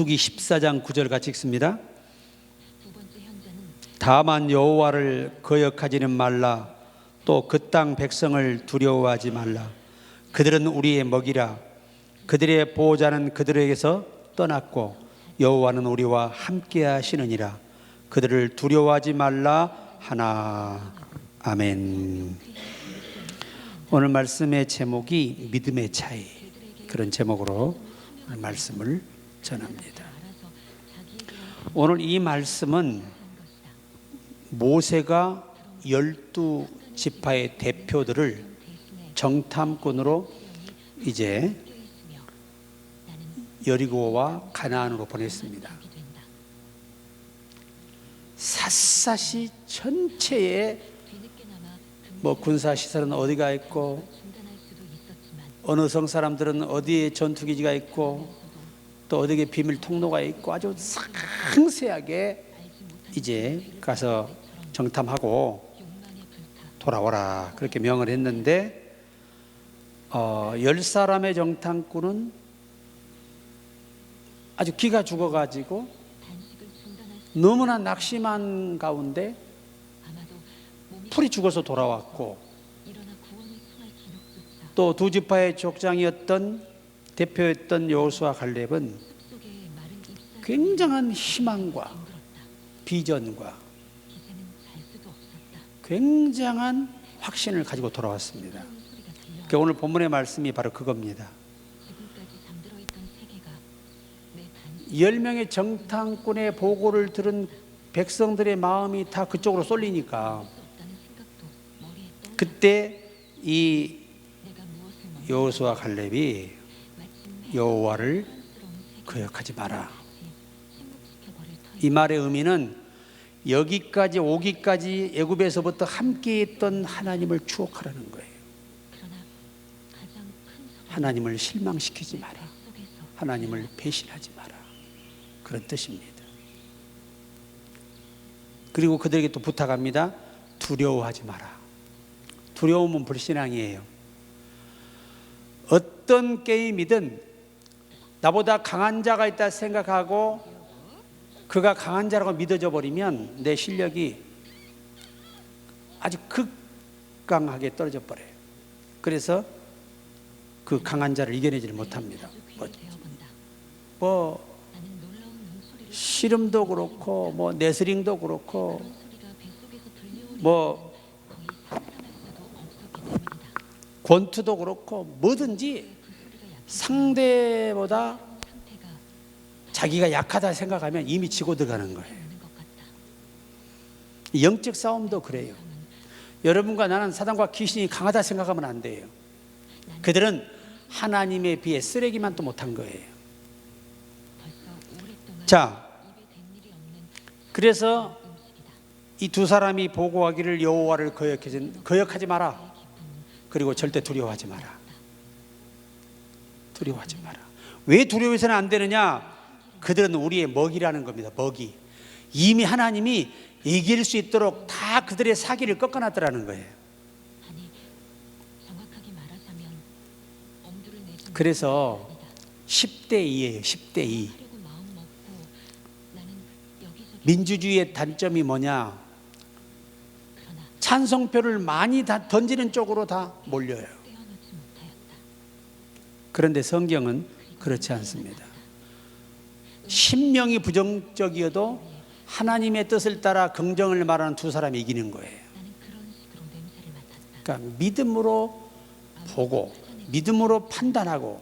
민수기 14장 9절 같이 읽습니다. 다만 여호와를 거역하지는 말라. 또 그 땅 백성을 두려워하지 말라. 그들은 우리의 먹이라. 그들의 보호자는 그들에게서 떠났고 여호와는 우리와 함께 하시느니라. 그들을 두려워하지 말라 하나. 아멘. 오늘 말씀의 제목이 믿음의 차이, 그런 제목으로 말씀을 전합니다. 오늘 이 말씀은 모세가 12지파의 대표들을 정탐꾼으로 이제 여리고와 가나안으로 보냈습니다. 샅샅이 전체에 군사시설은 어디가 있고 어느 성 사람들은 어디에 전투기지가 있고 또 어디에 비밀 통로가 있고 아주 상세하게 이제 가서 정탐하고 돌아오라 그렇게 명을 했는데 10사람의 정탐꾼은 아주 기가 죽어가지고 너무나 낙심한 가운데 풀이 죽어서 돌아왔고, 또 두 지파의 족장이었던 대표였던 여호수아 갈렙은 굉장한 희망과 비전과 굉장한 확신을 가지고 돌아왔습니다. 그러니까 오늘 본문의 말씀이 바로 그겁니다. 10명의 정탐꾼의 보고를 들은 백성들의 마음이 다 그쪽으로 쏠리니까 그때 이 여호수아 갈렙이 여호와를 거역하지 마라. 이 말의 의미는 여기까지 오기까지 애굽에서부터 함께 있던 하나님을 추억하라는 거예요. 하나님을 실망시키지 마라. 하나님을 배신하지 마라. 그런 뜻입니다. 그리고 그들에게 또 부탁합니다. 두려워하지 마라. 두려움은 불신앙이에요. 어떤 게임이든 나보다 강한 자가 있다 생각하고 그가 강한 자라고 믿어져 버리면 내 실력이 아주 극강하게 떨어져 버려요. 그래서 그 강한 자를 이겨내지를 못합니다. 씨름도 그렇고 레슬링도 그렇고 권투도 그렇고 뭐든지 상대보다 자기가 약하다 생각하면 이미 지고 들어가는 거예요. 영적 싸움도 그래요. 여러분과 나는 사단과 귀신이 강하다 생각하면 안 돼요. 그들은 하나님에 비해 쓰레기만 또 못한 거예요. 자, 그래서 이 두 사람이 보고하기를 여호와를 거역하지 마라. 그리고 절대 두려워하지 마라. 두려워하지 마라. 왜 두려워해서는 안 되느냐? 그들은 우리의 먹이라는 겁니다. 먹이. 이미 하나님이 이길 수 있도록 다 그들의 사기를 꺾어놨더라는 거예요. 그래서 10대 2예요. 10대 2. 민주주의의 단점이 뭐냐? 찬성표를 많이 다 던지는 쪽으로 다 몰려요. 그런데 성경은 그렇지 않습니다. 심령이 부정적이어도 하나님의 뜻을 따라 긍정을 말하는 두 사람이 이기는 거예요. 그러니까 믿음으로 보고 믿음으로 판단하고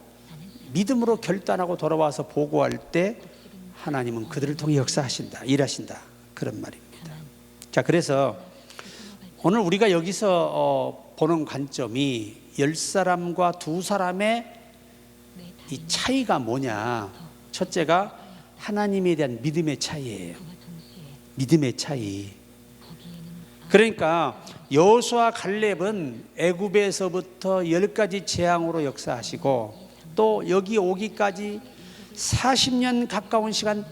믿음으로 결단하고 돌아와서 보고할 때 하나님은 그들을 통해 역사하신다, 일하신다, 그런 말입니다. 자, 그래서 오늘 우리가 여기서 보는 관점이 10사람과 두 사람의 이 차이가 뭐냐? 첫째가 하나님에 대한 믿음의 차이예요. 믿음의 차이. 그러니까 여호수아 갈렙은 애굽에서부터 10가지 재앙으로 역사하시고 또 여기 오기까지 40년 가까운 시간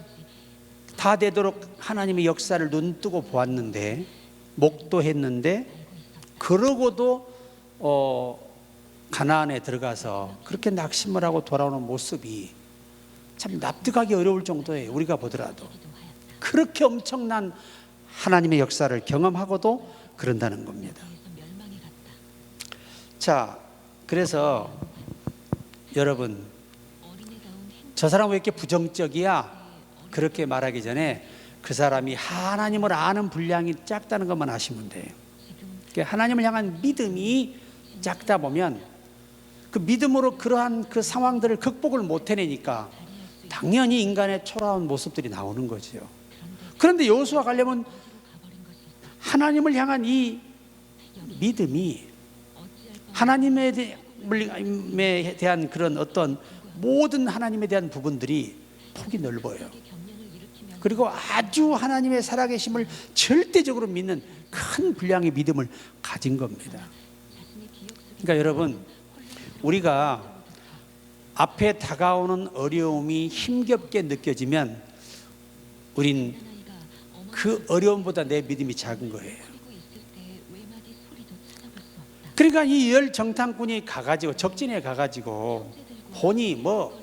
다 되도록 하나님의 역사를 눈뜨고 보았는데, 목도했는데, 그러고도 가나안에 들어가서 그렇게 낙심을 하고 돌아오는 모습이 참 납득하기 어려울 정도예요. 우리가 보더라도 그렇게 엄청난 하나님의 역사를 경험하고도 그런다는 겁니다. 자, 그래서 여러분, 저 사람 왜 이렇게 부정적이야? 그렇게 말하기 전에 그 사람이 하나님을 아는 분량이 작다는 것만 아시면 돼요. 하나님을 향한 믿음이 작다 보면 그 믿음으로 그러한 그 상황들을 극복을 못 해내니까 당연히 인간의 초라한 모습들이 나오는 거죠. 그런데 여호수아 가려면 하나님을 향한 이 믿음이 하나님에 대한 그런 어떤 모든 하나님에 대한 부분들이 폭이 넓어요. 그리고 아주 하나님의 살아계심을 절대적으로 믿는 큰 분량의 믿음을 가진 겁니다. 그러니까 여러분, 우리가 앞에 다가오는 어려움이 힘겹게 느껴지면 우린 그 어려움보다 내 믿음이 작은 거예요. 그러니까 이 열 정탐꾼이 가가지고 적진에 가가지고 본이 뭐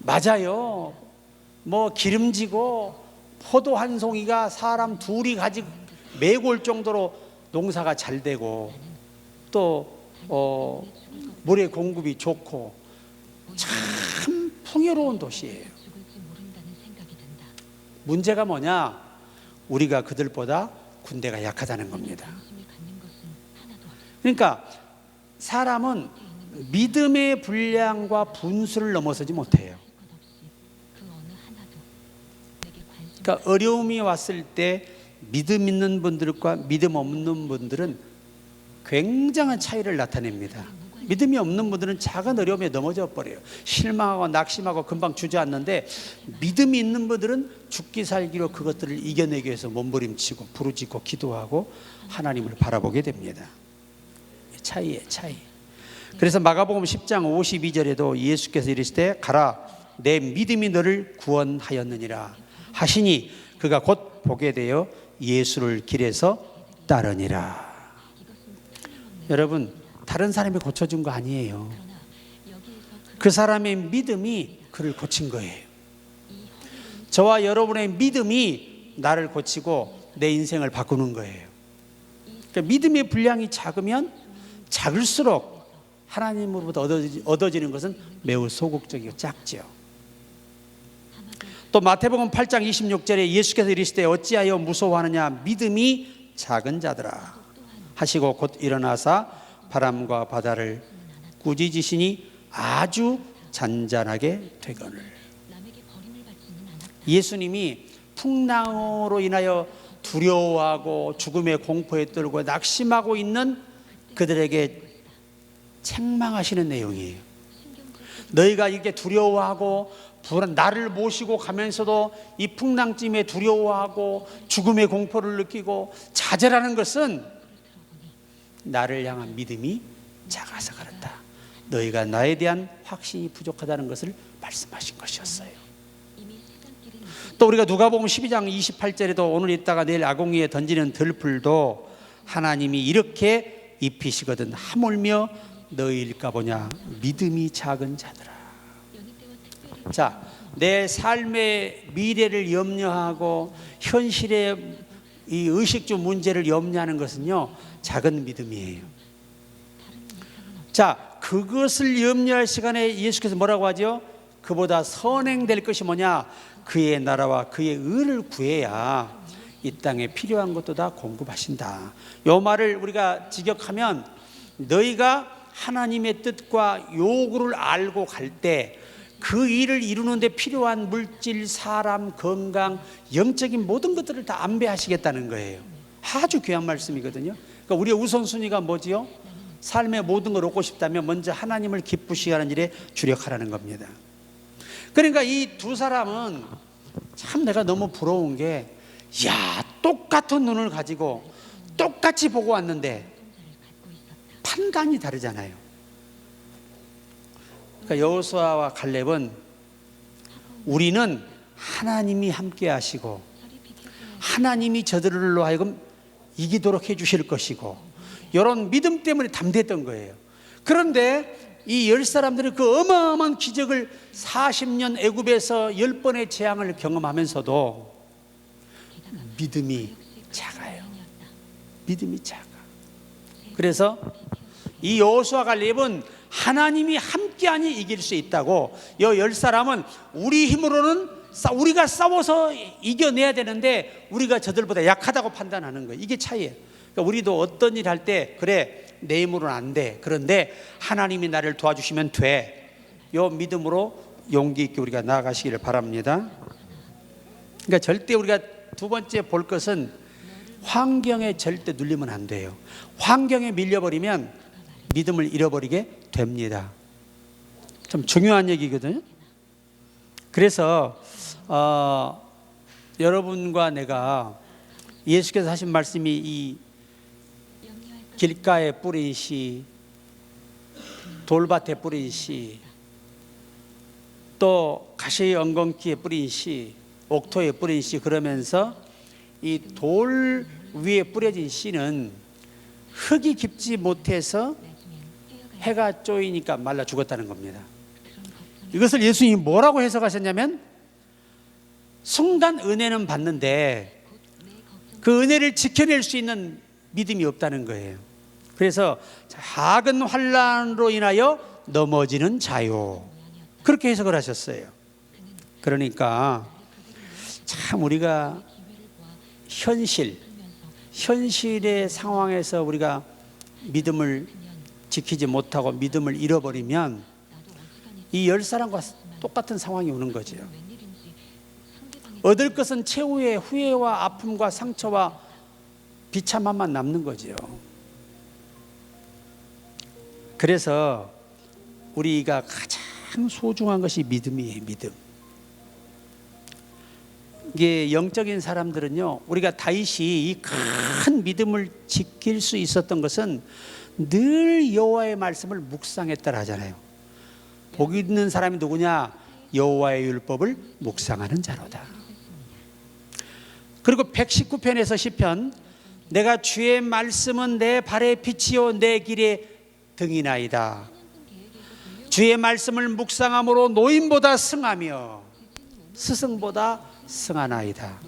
맞아요, 뭐 기름지고 포도 한 송이가 사람 둘이 가지고 메고 올 정도로 농사가 잘 되고 또 물의 공급이 좋고 참 풍요로운 도시예요. 문제가 뭐냐? 우리가 그들보다 군대가 약하다는 겁니다. 그러니까 사람은 믿음의 분량과 분수를 넘어서지 못해요. 그러니까 어려움이 왔을 때 믿음 있는 분들과 믿음 없는 분들은 굉장한 차이를 나타냅니다. 믿음이 없는 분들은 작은 어려움에 넘어져 버려요. 실망하고 낙심하고 금방 주저앉는데, 믿음이 있는 분들은 죽기 살기로 그것들을 이겨내기 위해서 몸부림치고 부르짖고 기도하고 하나님을 바라보게 됩니다. 차이예요, 차이. 그래서 마가복음 10장 52절에도 예수께서 이르시되 가라, 내 믿음이 너를 구원하였느니라 하시니 그가 곧 보게 되어 예수를 길에서 따르니라. 여러분, 다른 사람이 고쳐준 거 아니에요. 그 사람의 믿음이 그를 고친 거예요. 저와 여러분의 믿음이 나를 고치고 내 인생을 바꾸는 거예요. 그러니까 믿음의 분량이 작으면 작을수록 하나님으로부터 얻어지는 것은 매우 소극적이고 작죠. 또 마태복음 8장 26절에 예수께서 이르시되 어찌하여 무서워하느냐, 믿음이 작은 자들아 하시고 곧 일어나사 바람과 바다를 꾸짖으시니 아주 잔잔하게 되거늘. 예수님이 풍랑으로 인하여 두려워하고 죽음의 공포에 떨고 낙심하고 있는 그들에게 책망하시는 내용이에요. 너희가 이렇게 두려워하고 나를 모시고 가면서도 이 풍랑쯤에 두려워하고 죽음의 공포를 느끼고 좌절하는 것은 나를 향한 믿음이 작아서 그렇다. 너희가 나에 대한 확신이 부족하다는 것을 말씀하신 것이었어요. 또 우리가 누가복음 12장 28절에도 오늘 있다가 내일 아궁이에 던지는 들풀도 하나님이 이렇게 입히시거든 하물며 너희일까 보냐, 믿음이 작은 자들아. 자, 내 삶의 미래를 염려하고 현실의 이 의식주 문제를 염려하는 것은요, 작은 믿음이에요. 자, 그것을 염려할 시간에 예수께서 뭐라고 하죠? 그보다 선행될 것이 뭐냐? 그의 나라와 그의 의를 구해야 이 땅에 필요한 것도 다 공급하신다. 이 말을 우리가 직역하면 너희가 하나님의 뜻과 요구를 알고 갈 때 그 일을 이루는 데 필요한 물질, 사람, 건강, 영적인 모든 것들을 다 안배하시겠다는 거예요. 아주 귀한 말씀이거든요. 그러니까 우리의 우선순위가 뭐지요? 삶의 모든 걸 얻고 싶다면 먼저 하나님을 기쁘시게 하는 일에 주력하라는 겁니다. 그러니까 이 두 사람은 참 내가 너무 부러운 게, 야, 똑같은 눈을 가지고 똑같이 보고 왔는데 판단이 다르잖아요. 그러니까 여호수아와 갈렙은 우리는 하나님이 함께 하시고 하나님이 저들로 하여금 이기도록 해 주실 것이고 이런 믿음 때문에 담대했던 거예요. 그런데 이 10사람들은 그 어마어마한 기적을 40년 애굽에서 10번의 재앙을 경험하면서도 믿음이 작아요. 믿음이 작아. 그래서 이 여호수아 갈렙은 하나님이 함께하니 이길 수 있다고, 이 10사람은 우리 힘으로는 우리가 싸워서 이겨내야 되는데 우리가 저들보다 약하다고 판단하는 거예요. 이게 차이예요. 그러니까 우리도 어떤 일 할 때 그래 내 힘으로는 안 돼. 그런데 하나님이 나를 도와주시면 돼. 이 믿음으로 용기 있게 우리가 나아가시기를 바랍니다. 그러니까 절대 우리가 두 번째 볼 것은 환경에 절대 눌리면 안 돼요. 환경에 밀려버리면 믿음을 잃어버리게 됩니다. 좀 중요한 얘기거든요. 그래서 여러분과 내가 예수께서 하신 말씀이 이 길가에 뿌린 씨, 돌밭에 뿌린 씨, 또 가시 엉겅퀴에 뿌린 씨, 옥토에 뿌린 씨, 그러면서 이 돌 위에 뿌려진 씨는 흙이 깊지 못해서 해가 쪼이니까 말라 죽었다는 겁니다. 이것을 예수님이 뭐라고 해석하셨냐면, 순간 은혜는 받는데 그 은혜를 지켜낼 수 있는 믿음이 없다는 거예요. 그래서 작은 환난으로 인하여 넘어지는 자유, 그렇게 해석을 하셨어요. 그러니까 참 우리가 현실의 상황에서 우리가 믿음을 지키지 못하고 믿음을 잃어버리면 이 10사람과 똑같은 상황이 오는 거죠. 얻을 것은 최후의 후회와 아픔과 상처와 비참함만 남는 거죠. 그래서 우리가 가장 소중한 것이 믿음이에요. 믿음. 이게 영적인 사람들은요, 우리가 다윗이 이 큰 믿음을 지킬 수 있었던 것은 늘 여호와의 말씀을 묵상했다라 하잖아요. 복 있는 사람이 누구냐? 여호와의 율법을 묵상하는 자로다. 그리고 119편에서 시편, 내가 주의 말씀은 내 발의 빛이요 내 길의 등이나이다. 주의 말씀을 묵상함으로 노인보다 승하며 스승보다 승하나이다.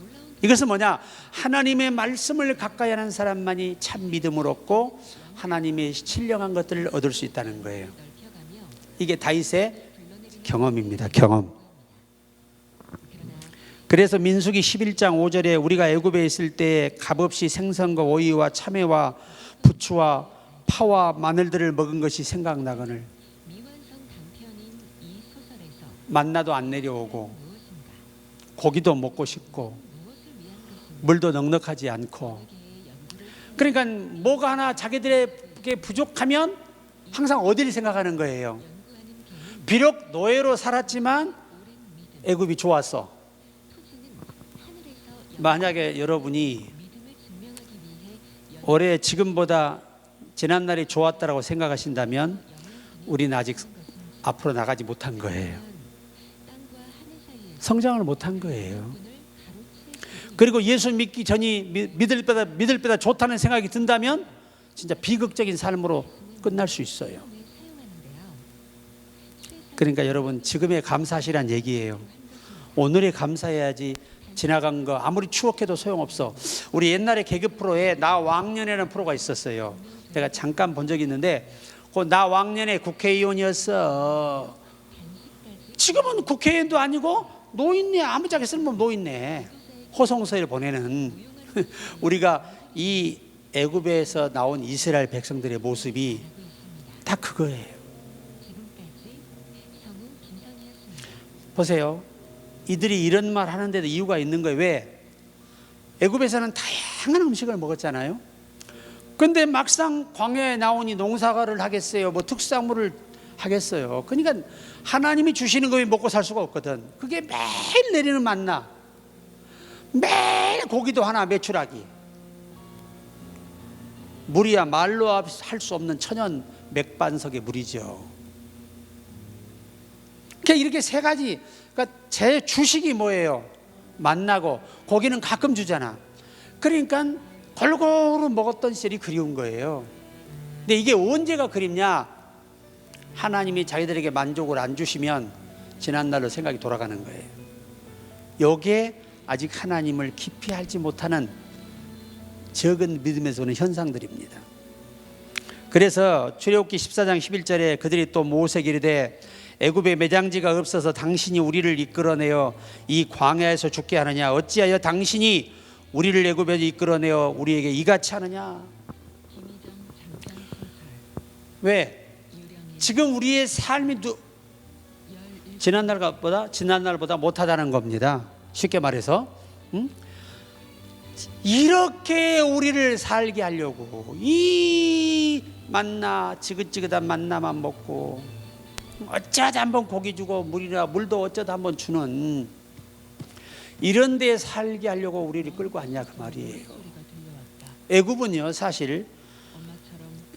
이것은 뭐냐? 하나님의 말씀을 가까이 하는 사람만이 참 믿음을 얻고 하나님의 신령한 것들을 얻을 수 있다는 거예요. 이게 다윗의 경험입니다. 경험. 그래서 민수기 11장 5절에 우리가 애굽에 있을 때 값없이 생선과 오이와 참외와 부추와 파와 마늘들을 먹은 것이 생각나거늘 만나도 안 내려오고 고기도 먹고 싶고 물도 넉넉하지 않고, 그러니까 뭐가 하나 자기들에게 부족하면 항상 어디를 생각하는 거예요. 비록 노예로 살았지만 애굽이 좋았어. 만약에 여러분이 올해 지금보다 지난날이 좋았다라고 생각하신다면 우리는 아직 앞으로 나가지 못한 거예요. 성장을 못한 거예요. 그리고 예수 믿기 전이 믿을 때다 좋다는 생각이 든다면 진짜 비극적인 삶으로 끝날 수 있어요. 그러니까 여러분, 지금에 감사하시란 얘기예요. 오늘에 감사해야지 지나간 거 아무리 추억해도 소용없어. 우리 옛날에 개그 프로에 나 왕년에라는 프로가 있었어요. 제가 잠깐 본 적이 있는데, 그 나 왕년에 국회의원이었어. 지금은 국회의원도 아니고 노인네, 아무짝에 쓸모없는 노인네 호송서를 보내는 우리가 이 애굽에서 나온 이스라엘 백성들의 모습이 다 그거예요. 보세요. 이들이 이런 말 하는데도 이유가 있는 거예요. 왜? 애굽에서는 다양한 음식을 먹었잖아요. 근데 막상 광야에 나오니 농사를 하겠어요? 뭐 특산물을 하겠어요? 그러니까 하나님이 주시는 거 먹고 살 수가 없거든. 그게 매일 내리는 만나, 매일 고기도 하나 메추라기, 물이야 말로 할 수 없는 천연 맥반석의 물이죠. 그러니까 이렇게 세 가지, 그러니까 제 주식이 뭐예요? 만나고 고기는 가끔 주잖아. 그러니까 골고루 먹었던 시절이 그리운 거예요. 근데 이게 언제가 그립냐? 하나님이 자기들에게 만족을 안 주시면 지난날로 생각이 돌아가는 거예요. 요게 아직 하나님을 깊이 알지 못하는 적은 믿음에서 오는 현상들입니다. 그래서 출애굽기 14장 11절에 그들이 또 모세에게 이르되 애굽에 매장지가 없어서 당신이 우리를 이끌어내어 이 광야에서 죽게 하느냐? 어찌하여 당신이 우리를 애굽에서 이끌어내어 우리에게 이같이 하느냐? 왜? 지금 우리의 삶이 지난날보다 못하다는 겁니다. 쉽게 말해서 이렇게 우리를 살게 하려고 이 지긋지긋한 만나만 먹고 어쩌다 한번 고기 주고 물도 어쩌다 한번 주는 이런 데 살게 하려고 우리를 끌고 왔냐 그 말이에요. 애굽은요 사실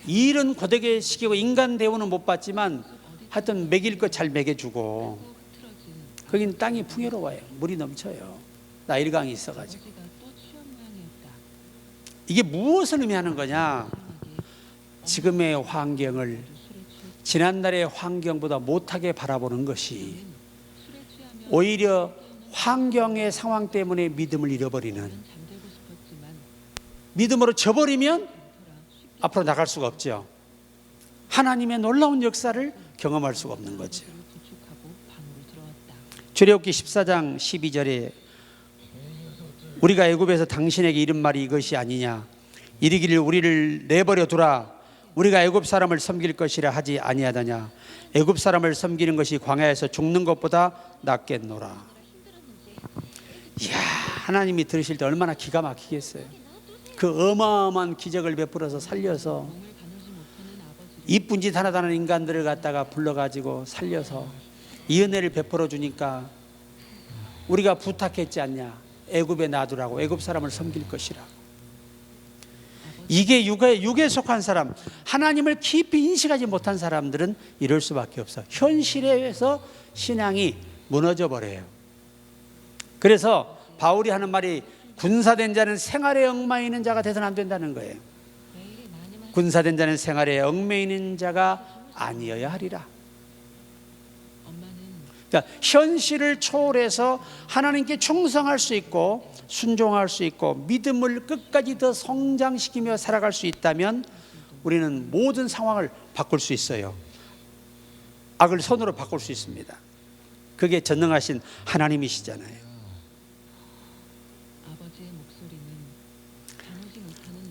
일은 고되게 시키고 인간 대우는 못 받지만 하여튼 먹일 것 잘 먹여주고 거기는 땅이 풍요로워요. 물이 넘쳐요. 나일강이 있어가지고. 이게 무엇을 의미하는 거냐? 지금의 환경을 지난날의 환경보다 못하게 바라보는 것이 오히려 환경의 상황 때문에 믿음을 잃어버리는, 믿음으로 져버리면 앞으로 나갈 수가 없죠. 하나님의 놀라운 역사를 경험할 수가 없는 거죠. 출애굽기 14장 12절에 우리가 애굽에서 당신에게 이른 말이 이것이 아니냐? 이르기를 우리를 내버려 두라. 우리가 애굽 사람을 섬길 것이라 하지 아니하더냐? 애굽 사람을 섬기는 것이 광야에서 죽는 것보다 낫겠노라. 이야, 하나님이 들으실 때 얼마나 기가 막히겠어요. 그 어마어마한 기적을 베풀어서 살려서 이쁜 짓 하나도 안 하는 인간들을 갖다가 불러가지고 살려서 이 은혜를 베풀어 주니까 우리가 부탁했지 않냐? 애굽에 놔두라고, 애굽 사람을 섬길 것이라고. 이게 육에 속한 사람, 하나님을 깊이 인식하지 못한 사람들은 이럴 수밖에 없어. 현실에서 신앙이 무너져 버려요. 그래서 바울이 하는 말이 군사된 자는 생활에 얽매이는 자가 되서는 안 된다는 거예요. 군사된 자는 생활에 얽매이는 자가 아니어야 하리라. 그러니까 현실을 초월해서 하나님께 충성할 수 있고 순종할 수 있고 믿음을 끝까지 더 성장시키며 살아갈 수 있다면 우리는 모든 상황을 바꿀 수 있어요. 악을 선으로 바꿀 수 있습니다. 그게 전능하신 하나님이시잖아요.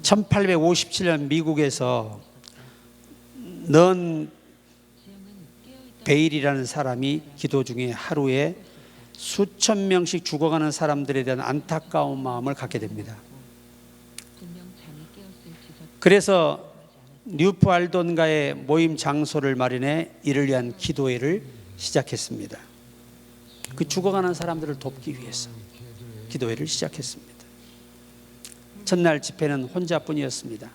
1857년 미국에서 넌 베일이라는 사람이 기도 중에 하루에 수천 명씩 죽어가는 사람들에 대한 안타까운 마음을 갖게 됩니다. 그래서 뉴프 알돈가의 모임 장소를 마련해 이를 위한 기도회를 시작했습니다. 그 죽어가는 사람들을 돕기 위해서 기도회를 시작했습니다. 첫날 집회는 혼자뿐이었습니다.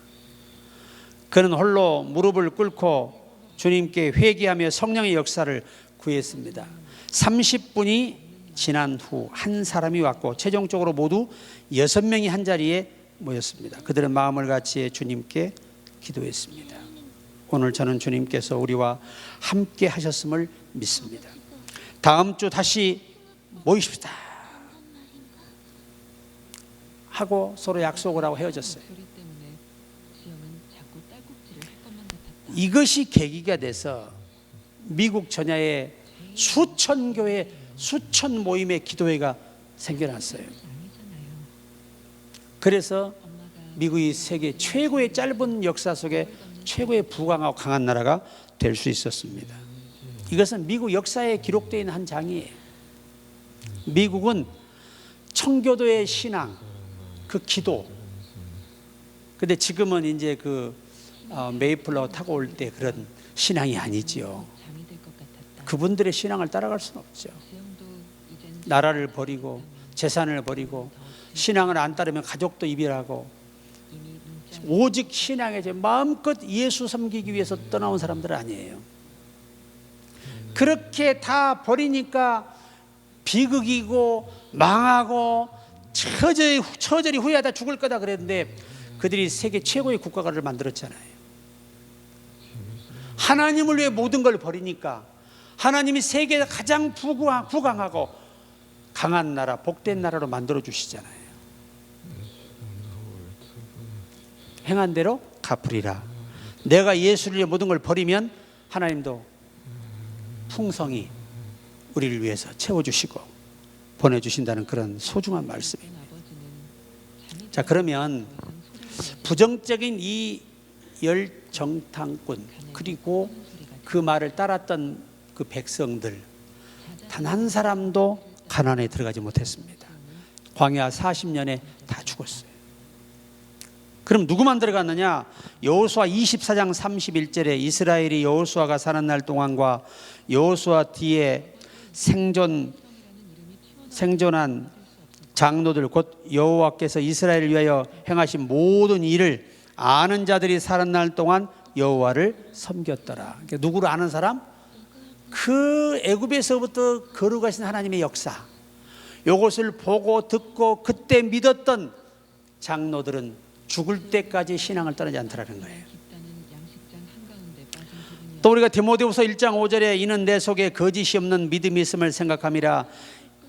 그는 홀로 무릎을 꿇고 주님께 회개하며 성령의 역사를 구했습니다. 30분이 지난 후 한 사람이 왔고 최종적으로 모두 6명이 한 자리에 모였습니다. 그들은 마음을 같이 주님께 기도했습니다. 오늘 저는 주님께서 우리와 함께 하셨음을 믿습니다. 다음 주 다시 모이십시다 하고 서로 약속을 하고 헤어졌어요. 이것이 계기가 돼서 미국 전야에 수천 교회, 수천 모임의 기도회가 생겨났어요. 그래서 미국이 세계 최고의 짧은 역사 속에 최고의 부강하고 강한 나라가 될 수 있었습니다. 이것은 미국 역사에 기록되어 있는 한 장이에요. 미국은 청교도의 신앙, 그 기도. 근데 지금은 이제 그 메이플라워 타고 올 때 그런 신앙이 아니지요. 그분들의 신앙을 따라갈 수는 없죠. 나라를 버리고 재산을 버리고 신앙을 안 따르면 가족도 이별하고 오직 신앙에 마음껏 예수 섬기기 위해서 떠나온 사람들 아니에요. 그렇게 다 버리니까 비극이고 망하고 처절히 후회하다 죽을 거다 그랬는데 그들이 세계 최고의 국가를 만들었잖아요. 하나님을 위해 모든 걸 버리니까 하나님이 세계에 가장 부강하고 강한 나라, 복된 나라로 만들어 주시잖아요. 행한 대로 갚으리라. 내가 예수를 위해 모든 걸 버리면 하나님도 풍성히 우리를 위해서 채워주시고 보내주신다는 그런 소중한 말씀입니다. 자, 그러면 부정적인 이 열정탐꾼 그리고 그 말을 따랐던 그 백성들 단 한 사람도 가나안에 들어가지 못했습니다. 광야 40년에 다 죽었어요. 그럼 누구만 들어갔느냐? 여호수아 24장 31절에 이스라엘이 여호수아가 사는 날 동안과 여호수아 뒤에 생존한 장로들 곧 여호와께서 이스라엘을 위하여 행하신 모든 일을 아는 자들이 사는 날 동안 여호와를 섬겼더라. 그러니까 누구를 아는 사람? 그 애굽에서부터 거룩하신 하나님의 역사, 이것을 보고 듣고 그때 믿었던 장로들은 죽을 때까지 신앙을 떠나지 않더라는 거예요. 또 우리가 디모데후서 1장 5절에 이는 내 속에 거짓이 없는 믿음이 있음을 생각함이라.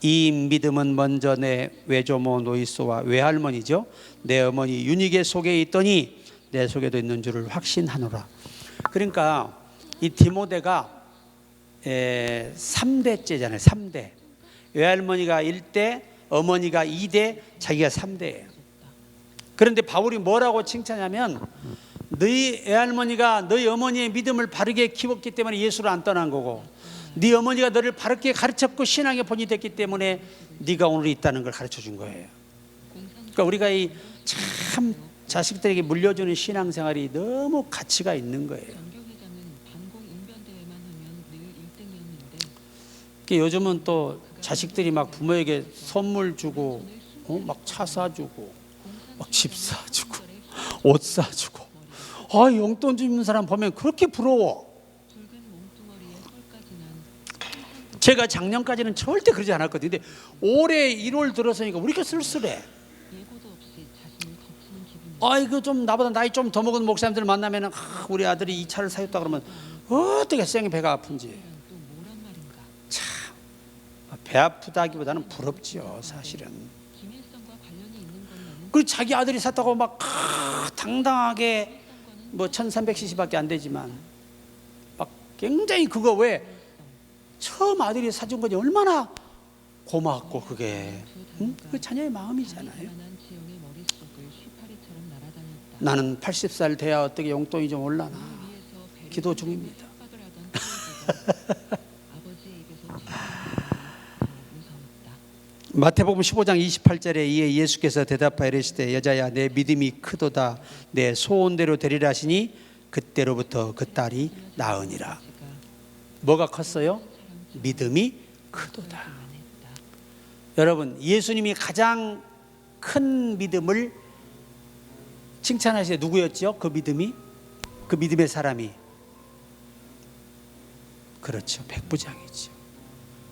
이 믿음은 먼저 내 외조모 노이소와 외할머니죠, 내 어머니 유니게 속에 있더니 내 속에도 있는 줄을 확신하노라. 그러니까 이 디모데가 3대째잖아요. 3대. 외할머니가 1대, 어머니가 2대, 자기가 3대예요. 그런데 바울이 뭐라고 칭찬하냐면 너희 외할머니가 너희 어머니의 믿음을 바르게 키웠기 때문에 예수를 안 떠난 거고, 네 어머니가 너를 바르게 가르쳤고 신앙의 본이 됐기 때문에 네가 오늘 있다는 걸 가르쳐 준 거예요. 그러니까 우리가 이 참 자식들에게 물려주는 신앙생활이 너무 가치가 있는 거예요. 요즘은 또 자식들이 막 부모에게 선물 주고 막 차 사주고 막 집 사주고 옷 사주고, 용돈 주는 사람 보면 그렇게 부러워. 제가 작년까지는 절대 그러지 않았거든요. 근데 올해 1월 들어서니까 우리가 쓸쓸해. 이거 좀 나보다 나이 좀 더 먹은 목사님들 만나면 우리 아들이 이 차를 사줬다 그러면 어떻게 생이 배가 아픈지. 참, 배 아프다기보다는 부럽죠, 사실은. 그리고 자기 아들이 샀다고 막 당당하게 뭐 1300cc밖에 안 되지만 막 굉장히 그거 왜 처음 아들이 사준 거니 얼마나 고맙고 그게 그 자녀의 마음이잖아요. 나는 80살 돼야 어떻게 용돈이 좀 올라나 기도 중입니다. 마태복음 15장 28절에 이에 예수께서 대답하여 이르시되 여자야 내 믿음이 크도다 내 소원대로 되리라 하시니 그때로부터 그 딸이 나으니라. 뭐가 컸어요? 믿음이 크도다. 여러분, 예수님이 가장 큰 믿음을 칭찬하시되 누구였죠? 그 믿음의 사람이, 그렇죠, 백부장이죠.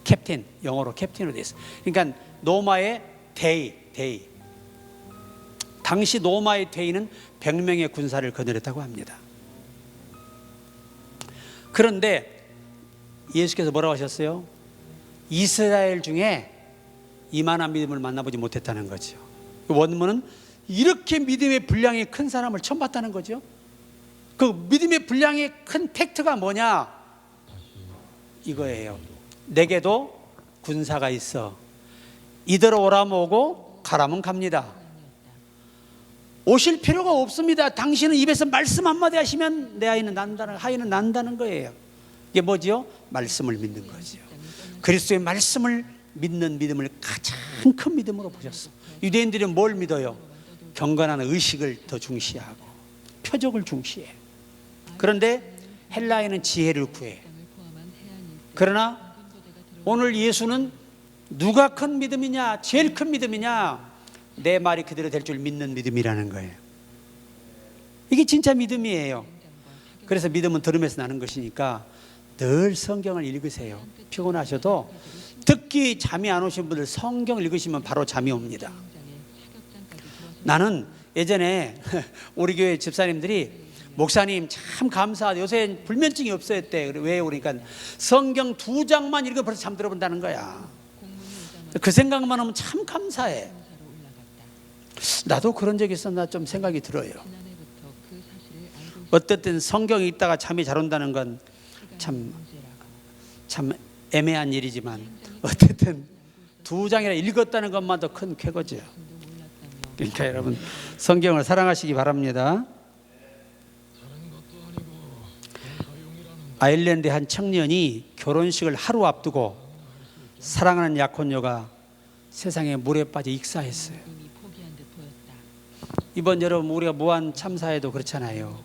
캡틴, 영어로 캡틴으로 되어 있어요. 그러니까 로마의 대위. 당시 로마의 대위는 100명의 군사를 거느렸다고 합니다. 그런데 예수께서 뭐라고 하셨어요? 이스라엘 중에 이만한 믿음을 만나보지 못했다는 거죠. 원문은 이렇게 믿음의 분량이 큰 사람을 처음 봤다는 거죠. 그 믿음의 분량이 큰 팩트가 뭐냐? 이거예요. 내게도 군사가 있어. 이대로 오라면 오고 가라면 갑니다. 오실 필요가 없습니다. 당신은 입에서 말씀 한마디 하시면 내 하인은 난다는 거예요. 이게 뭐지요? 말씀을 믿는 거죠. 그리스도의 말씀을 믿는 믿음을 가장 큰 믿음으로 보셨어. 유대인들은 뭘 믿어요? 경건한 의식을 더 중시하고 표적을 중시해. 그런데 헬라인은 지혜를 구해. 그러나 오늘 예수는 누가 큰 믿음이냐, 제일 큰 믿음이냐, 내 말이 그대로 될 줄 믿는 믿음이라는 거예요. 이게 진짜 믿음이에요. 그래서 믿음은 들음에서 나는 것이니까 늘 성경을 읽으세요. 피곤하셔도 듣기 잠이 안 오신 분들 성경 읽으시면 바로 잠이 옵니다. 나는 예전에 우리 교회 집사님들이 목사님 참 감사하다. 요새 불면증이 없어졌대. 왜? 그러니까 성경 2장만 읽으면 벌써 잠들어 본다는 거야. 그 생각만 하면 참 감사해. 나도 그런 적이 있었나 좀 생각이 들어요. 어쨌든 성경에 있다가 잠이 잘 온다는 건 참 애매한 일이지만 어쨌든 2장이나 읽었다는 것만도 큰 쾌거죠. 그러니까 여러분 성경을 사랑하시기 바랍니다. 아일랜드의 한 청년이 결혼식을 하루 앞두고 사랑하는 약혼녀가 세상에 물에 빠져 익사했어요. 이번 여러분 우리가 무한 참사에도 그렇잖아요.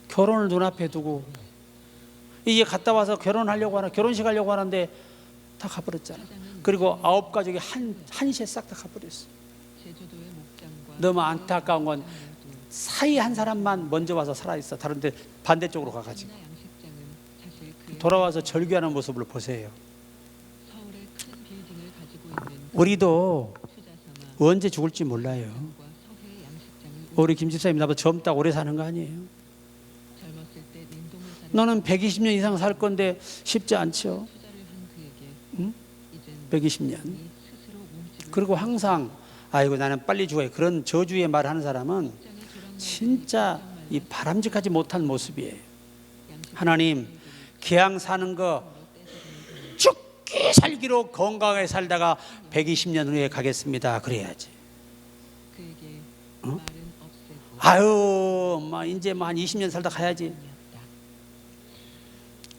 결혼을 눈앞에 두고 이게 갔다 와서 결혼하려고 하나 결혼식 하려고 하는데 다 가버렸잖아. 그리고 9가족이 한시에 싹 다 가버렸어. 너무 안타까운 건 사이 한 사람만 먼저 와서 살아있어. 다른데 반대쪽으로 가가지고 돌아와서 절규하는 모습을 보세요. 우리도 언제 죽을지 몰라요. 우리 김 집사님 나보다 젊다고 오래 사는 거 아니에요? 너는 120년 이상 살 건데 쉽지 않죠? 응? 120년. 그리고 항상 아이고 나는 빨리 죽어요. 그런 저주의 말 하는 사람은 진짜 이 바람직하지 못한 모습이에요. 하나님 기왕 사는 거 죽기 살기로 건강하게 살다가 120년 후에 가겠습니다. 그래야지. 어? 아유 이제 한 20년 살다 가야지.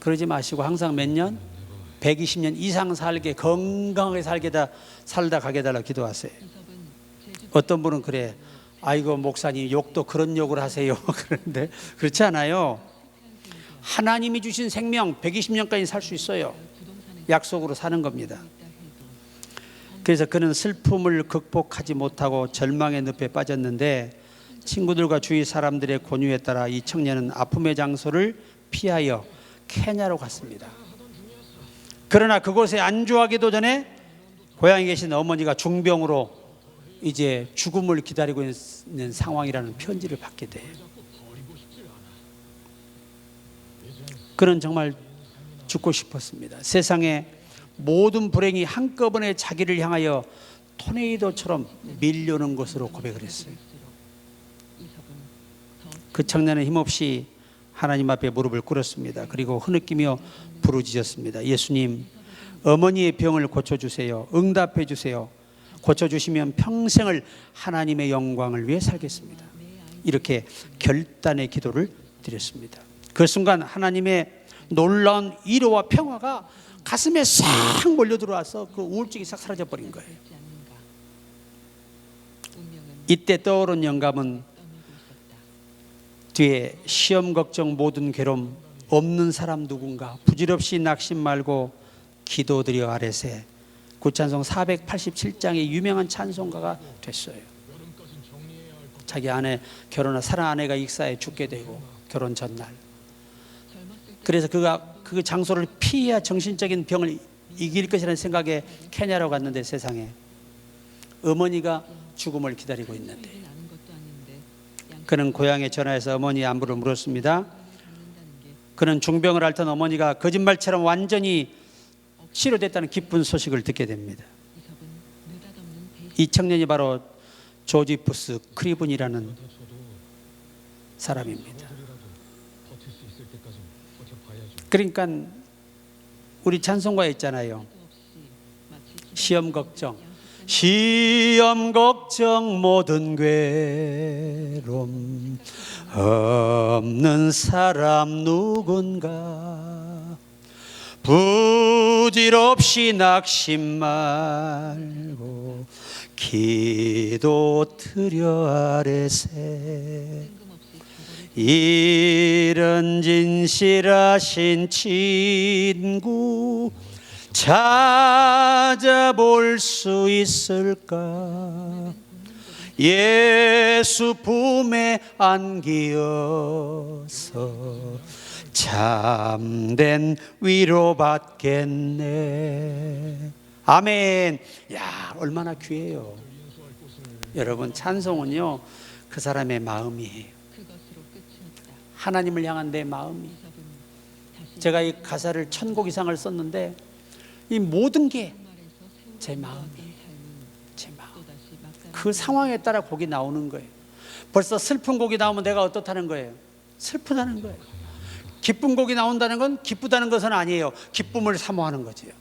그러지 마시고 항상 몇 년? 120년 이상 살게 건강하게 살다 가게 달라고 기도하세요. 어떤 분은 그래. 아이고 목사님 욕도 그런 욕을 하세요. 그런데 그렇지 않아요. 하나님이 주신 생명 120년까지 살 수 있어요. 약속으로 사는 겁니다. 그래서 그는 슬픔을 극복하지 못하고 절망의 늪에 빠졌는데 친구들과 주위 사람들의 권유에 따라 이 청년은 아픔의 장소를 피하여 케냐로 갔습니다. 그러나 그곳에 안주하기도 전에 고향에 계신 어머니가 중병으로 이제 죽음을 기다리고 있는 상황이라는 편지를 받게 돼요. 그는 정말 죽고 싶었습니다. 세상에 모든 불행이 한꺼번에 자기를 향하여 토네이도처럼 밀려오는 것으로 고백을 했어요. 그 청년은 힘없이 하나님 앞에 무릎을 꿇었습니다. 그리고 흐느끼며 부르짖었습니다. 예수님, 어머니의 병을 고쳐주세요. 응답해 주세요. 고쳐주시면 평생을 하나님의 영광을 위해 살겠습니다. 이렇게 결단의 기도를 드렸습니다. 그 순간 하나님의 놀라운 위로와 평화가 가슴에 싹 몰려 들어와서 그 우울증이 싹 사라져 버린 거예요. 이때 떠오른 영감은 뒤에 시험 걱정 모든 괴로움 없는 사람 누군가 부질없이 낙심 말고 기도드려 아래세 구찬송 487장의 유명한 찬송가가 됐어요. 자기 아내 결혼한 사랑 아내가 익사해 죽게 되고 결혼 전날 그래서 그가 그 장소를 피해야 정신적인 병을 이길 것이라는 생각에 케냐로 갔는데 세상에 어머니가 죽음을 기다리고 있는데 그는 고향에 전화해서 어머니의 안부를 물었습니다. 그는 중병을 앓던 어머니가 거짓말처럼 완전히 치료됐다는 기쁜 소식을 듣게 됩니다. 이 청년이 바로 조지푸스 크리븐이라는 사람입니다. 그러니까 우리 찬송가에 있잖아요. 시험 걱정 모든 괴로움 없는 사람 누군가 부질없이 낙심 말고 기도 드려 아래세 이런 진실하신 친구 찾아볼 수 있을까 예수 품에 안기어서 참된 위로 받겠네. 아멘. 야, 얼마나 귀해요. 여러분 찬송은요 그 사람의 마음이에요. 하나님을 향한 내 마음이. 제가 이 가사를 1000곡 이상을 썼는데 이 모든 게 제 마음이, 제 마음. 그 상황에 따라 곡이 나오는 거예요. 벌써 슬픈 곡이 나오면 내가 어떻다는 거예요? 슬프다는 거예요. 기쁜 곡이 나온다는 건 기쁘다는 것은 아니에요. 기쁨을 사모하는 거지요.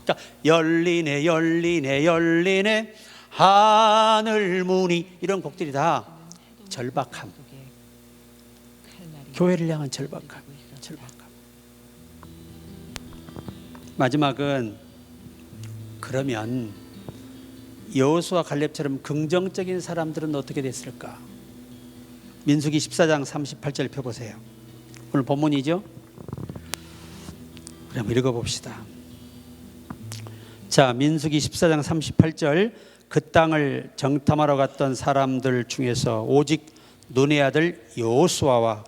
그러니까 열리네 열리네 열리네 하늘 문이, 이런 곡들이 다 절박함, 교회를 향한 절박함. 마지막은, 그러면 여호수아 갈렙처럼 긍정적인 사람들은 어떻게 됐을까? 민수기 14장 38절 펴보세요. 오늘 본문이죠? 그럼 읽어봅시다. 자, 민수기 14장 38절. 그 땅을 정탐하러 갔던 사람들 중에서 오직 눈의 아들 여호수아와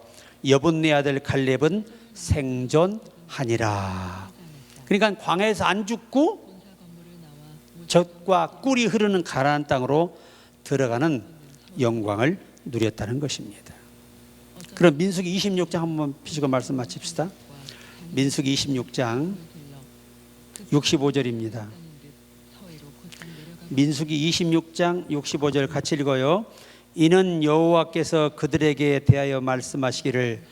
여분네 아들 갈렙은 생존하니라. 그러니까 광야에서 안 죽고 젖과 꿀이 흐르는 가나안 땅으로 들어가는 영광을 누렸다는 것입니다. 그럼 민수기 26장 한번 피시고 말씀 마칩시다. 민수기 26장 65절입니다. 민수기 26장 65절 같이 읽어요. 이는 여호와께서 그들에게 대하여 말씀하시기를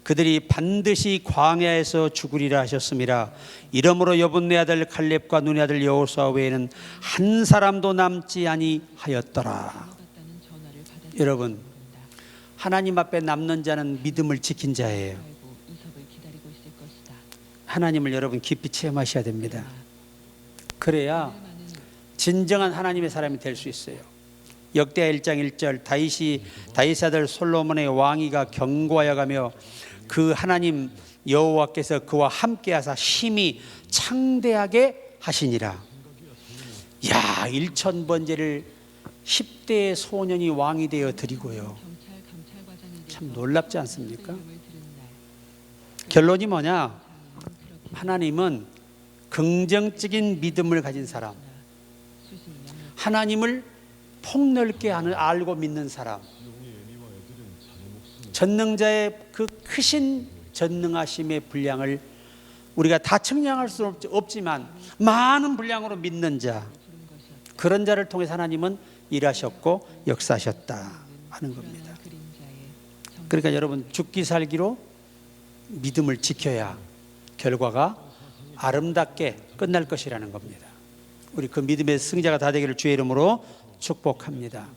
그들이 반드시 광야에서 죽으리라 하셨음이라. 이러므로 여분네 아들 갈렙과 눈의 아들 여호수아 외에는 한 사람도 남지 아니하였더라. 여러분, 하나님 앞에 남는 자는 믿음을 지킨 자예요. 하나님을 여러분 깊이 체험하셔야 됩니다. 그래야 진정한 하나님의 사람이 될 수 있어요. 역대하 1장 1절 다윗 아들 솔로몬의 왕위가 견고하여 가며 그 하나님 여호와께서 그와 함께 하사 심히 창대하게 하시니라. 야, 1000번제를 10대의 소년이 왕이 되어 드리고요. 참 놀랍지 않습니까? 결론이 뭐냐? 하나님은 긍정적인 믿음을 가진 사람, 하나님을 폭넓게 알고 믿는 사람, 전능자의 그 크신 전능하심의 분량을 우리가 다 측량할 수 없지만 많은 분량으로 믿는 자, 그런 자를 통해 하나님은 일하셨고 역사하셨다 하는 겁니다. 그러니까 여러분, 죽기 살기로 믿음을 지켜야 결과가 아름답게 끝날 것이라는 겁니다. 우리 그 믿음의 승자가 다 되기를 주의 이름으로 축복합니다.